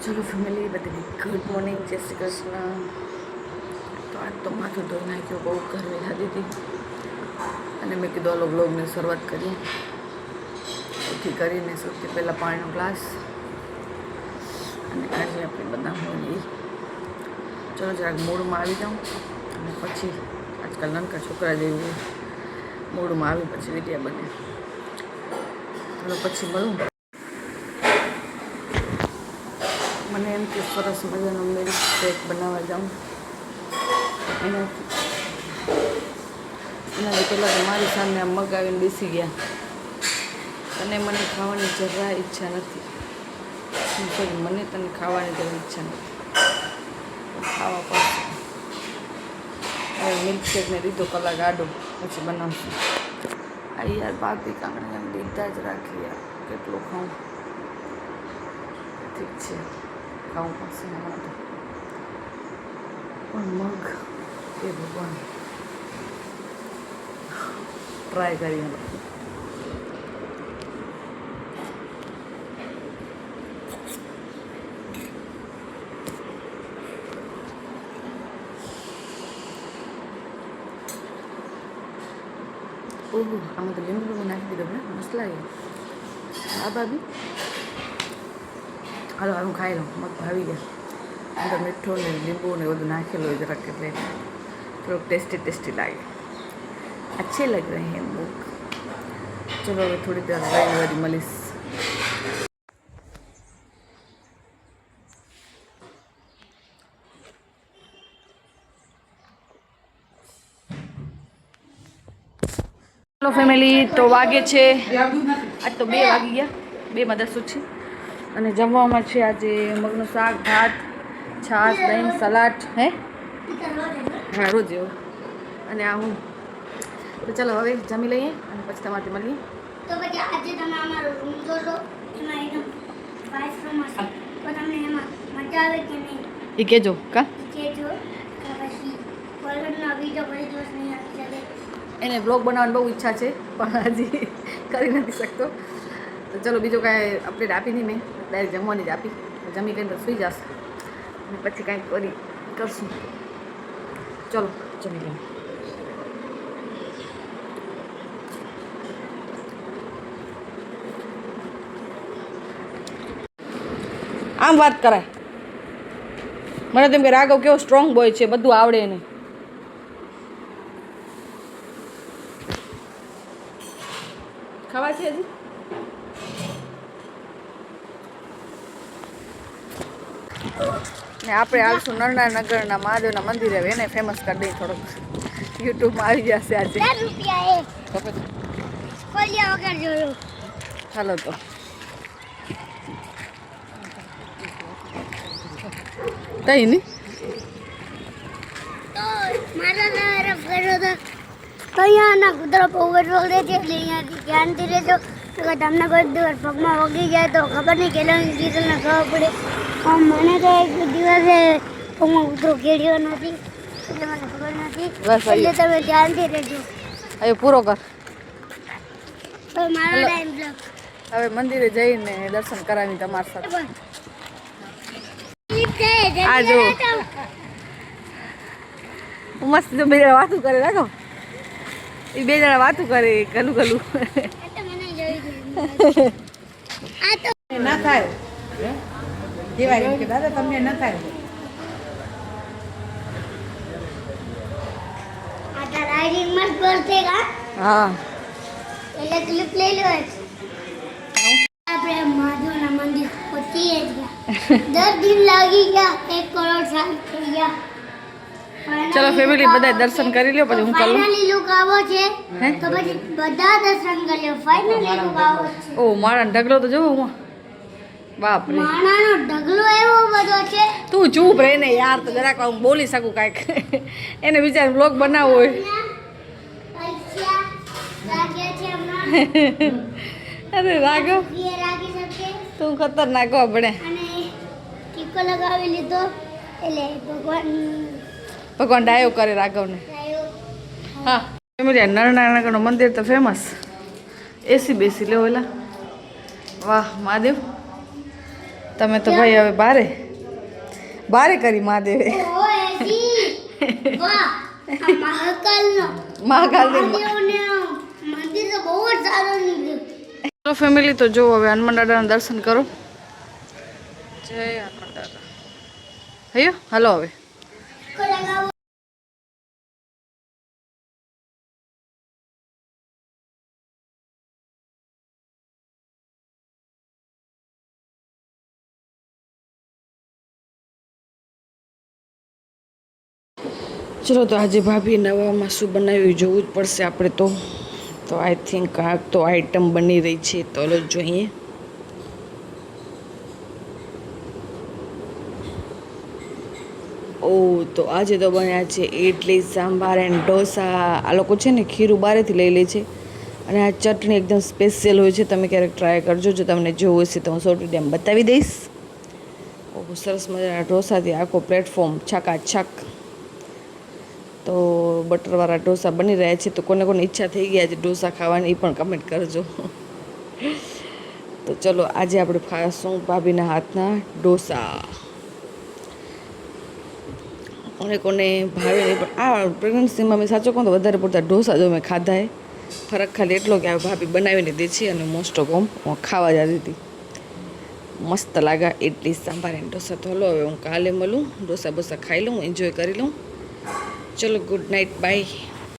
ચલો ફેમિલી બધી good morning, જય શ્રી કૃષ્ણ. તો આજ તો માથું ધોઈ નાખ્યું, બહુ ગરમી થતી હતી અને મેં કીધું આલો બ્લોગની શરૂઆત કરીએ. ઉઠી કરીને સૌથી પહેલાં પાણીનો ગ્લાસ અને આજે આપણે બધા હોય ચલો જરાક મૂડમાં આવી જાઉં અને પછી આજકાલ નાનકા છોકરા જેવું મૂડમાં આવી પછી વિડીયો બને. ચલો પછી મળું. મને એમ કે સરસ મજાનો મિલ્ક શેક બનાવવા જાઉં એના પહેલાં તો મારી સામે આમ મગાવીને બેસી ગયા અને મને ખાવાની જરા ઈચ્છા નથી. મને તને ખાવાની જરા ઈચ્છા નથી, ખાવા પડશે. હવે મિલ્ક શેકને લીધો કલાક આડો પછી બનાવશું. આ યાર બાકી કાંકડા લીધા જ રાખી યાર, કેટલું ખાઉં? ઠીક છે, ખાવું પડશે હમણાં તો. પણ મગ એ ભગવાન ટ્રાય કરીએ. ઓહો, આમાં તો લીંબુ નાખી દીધું ને, મસ્ત લાગે. હા ભાભી, હાલો હું ખાઈ લઉં. મગ ભાવી ગયા, અંદર મીઠું ને લીંબુ ને બધું નાખેલું હોય જરાક, એટલે થોડુંક ટેસ્ટી ટેસ્ટી લાગે. अच्छे लग रहे हैं मग. चलो હવે થોડી દેર વાળી મળીશ. હેલો ફેમિલી, તો વાગે છે આજ તો 2 વાગી ગયા, 2 માં 10 છે. અને જમવામાં છે આજે મગનું શાક, ભાત, છાશ, દહીં, સલાડ. હે હા, રોજ એવું. અને આ હું તો ચાલો હવે જમી લઈએ અને પછી તમારાથી મળીએ. તો પછી આજે તમે અમારો રૂમ જોશો, એમાં એકદમ વાઇસ રૂમ હશે, તો તમને એમાં મજા આવે કે નહીં એ કહેજો. કા કહેજો કે પછી કોલરનો વિડીયો કોઈ દિવસ નહીં આવી શકે. એને બ્લોગ બનાવવાની બહુ ઈચ્છા છે પણ હજી કરી નથી શકતો. તો ચલો બીજું કાંઈ અપડેટ આપી નહીં મેં, ડાયરેક્ટ જમવાની જ આપી. જમી કરીને તો સૂઈ જશે અને પછી કાંઈક કરશું. ચલો જમી લઈએ. આમ વાત કરાય. મને તેમ કે રાઘવ કેવો સ્ટ્રોંગ બોય છે, બધું આવડે એને. ખાવા છે હજી? ને આપણે આવશું નરનાનગરના મહાદેવના મંદિરે, એને ફેમસ કરી દઈએ થોડુંક. યુટ્યુબમાં આવી જશે આજે. 10 રૂપિયા ખોલ્યા વગર જોયો. ચાલો તો કઈ નહીં. તો મારા તરફ કર્યો તો અહીંયાના કૂતરા ઓવરઓલ રહે છે, એટલે અહીંયાથી ધ્યાનથી રહેજો. તો તમને કોઈ દિવસ પગમાં વગી જાય તો ખબર નહીં કેટલાની ડીઝલને ખબર પડે. મને તો એક દિવસે પગમાં કૂતરો કેળ્યો નથી, એટલે મને ખબર નથી. એટલે તમે ધ્યાનથી રહેજો. હવે પૂરો કર. તો મારો ટાઈમ બ્લોગ હવે મંદિરે જઈને દર્શન કરાવી તમારી સાથે. આ જો મસ્ત જો બે જણા વાતું કરે. રાખો એ 2 જણા વાતું કરે ગલું ગલું. ના થાય જેવાય કે દાદા તમને ન થાય. હા એટલે ક્લિપ લઈ લો. આપણે મહાદેવના મંદિર પહોંચી ગયા. 10 દિન લાગી ગયા, 1 કરોડ સાલ થઈ ગયા. ચલો ફેમિલી બધા દર્શન કરી લ્યો પછી હું કરું. ફાઇનલી લુક આવો છે, તો પછી બધા દર્શન કરી લ્યો. ફાઇનલી લુક આવો છે. ઓ મારા ઢગલો તો જોવો હું. બાપ રે, માણાનો ઢગલો એવો બધો છે. તું ચૂપ રહે ને યાર, તો જરાક હું બોલી શકું કાંઈક. એને બિચાર બ્લોગ બનાવવો હોય. પૈસા લાગ્યા છે હમણાં. અરે રાઘવ રાખી શકે તું ખતરનાક હો આપણે. અને ટીકો લગાવી લીધો એટલે ભગવાન ડાયો કરે રાઘવને. હા ફેમિલી, નરનારાયણનું મંદિર તો ફેમસ. એસી બેસી લે ઓલા. વાહ મહાદેવ, તમે તો ભાઈ હવે બારે કરી મહાદેવે ઓ એજી વાહ આ મહાકાલનો મહાકાલની મહાદેવને મંદિર તો બહુ જ સારું નીકળ્યું. ચલો ફેમિલી, તો જો હવે હનુમાન દાદાના દર્શન કરો. જય હનુમાન દાદા. હૈયો હાલો હવે. ચલો તો આજે ભાભી નવામાં શું બનાવ્યું જોવું જ પડશે આપણે તો આઈ થિંક આ તો આઈટમ બની રહી છે, તો લો જોઈએ. તો આજે તો બન્યા છે ઇડલી, સાંભાર એન્ડ ઢોસા. આ લોકો છે ને ખીરું બારેથી લઈ લે છે અને આ ચટણી એકદમ સ્પેશિયલ હોય છે. તમે ક્યારેક ટ્રાય કરજો, જો તમને જોવું હશે તો હું શોર્ટ વિડીયો બતાવી દઈશ. સરસ મજાના ઢોસાથી આખો પ્લેટફોર્મ છાકાછાક. તો બટરવાળા ઢોસા બની રહ્યા છે. તો કોને ઈચ્છા થઈ ગયા છે ઢોસા ખાવાની, એ પણ કમેન્ટ કરજો. તો ચલો આજે આપણે ખાશું ભાભીના હાથના ઢોસા. કોને ભાવે નહીં, પણ આ પ્રેગ્નન્સીમાં મેં સાચો કહું તો વધારે પડતા ઢોસા જો મેં ખાધા એ. ફરક ખાલી એટલો કે આ ભાભી બનાવીને દે છે અને મોસ્ટ ઓફ હું ખાવા જતી હતી. મસ્ત લાગા ઇડલી, સાંભાર એન્ડ ઢોસા. તો હલો હવે હું કાલે મળું, ઢોસા બોસા ખાઈ લઉં, એન્જોય કરી લઉં. ચલો ગુડ નાઇટ, બાય.